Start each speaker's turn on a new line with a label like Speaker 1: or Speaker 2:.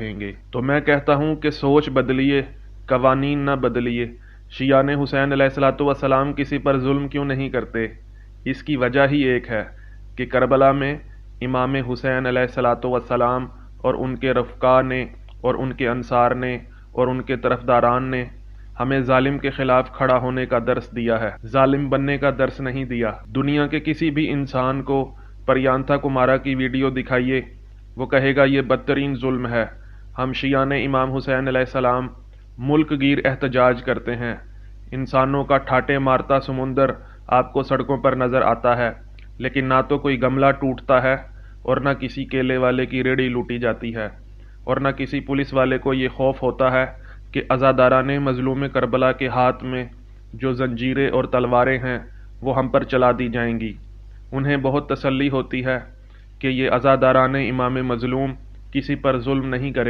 Speaker 1: رہیں گے۔ تو میں کہتا ہوں کہ سوچ بدلیے، قوانین نہ بدلیے۔ شیعان حسین علیہ الصلوۃ والسلام کسی پر ظلم کیوں نہیں کرتے؟ اس کی وجہ ہی ایک ہے کہ کربلا میں امام حسین علیہ الصلوۃ والسلام اور ان کے رفقا نے اور ان کے انصار نے اور ان کے طرفداران نے ہمیں ظالم کے خلاف کھڑا ہونے کا درس دیا ہے، ظالم بننے کا درس نہیں دیا۔ دنیا کے کسی بھی انسان کو پریانتھا کمارا کی ویڈیو دکھائیے، وہ کہے گا یہ بدترین ظلم ہے۔ ہم شیعان امام حسین علیہ السلام ملک گیر احتجاج کرتے ہیں۔ انسانوں کا ٹھاٹے مارتا سمندر آپ کو سڑکوں پر نظر آتا ہے، لیکن نہ تو کوئی گملہ ٹوٹتا ہے اور نہ کسی کیلے والے کی ریڑھی لوٹی جاتی ہے، اور نہ کسی پولیس والے کو یہ خوف ہوتا ہے کہ عزاداران مظلوم کربلا کے ہاتھ میں جو زنجیریں اور تلواریں ہیں وہ ہم پر چلا دی جائیں گی۔ انہیں بہت تسلی ہوتی ہے کہ یہ عزاداران امام مظلوم کسی پر ظلم نہیں کرے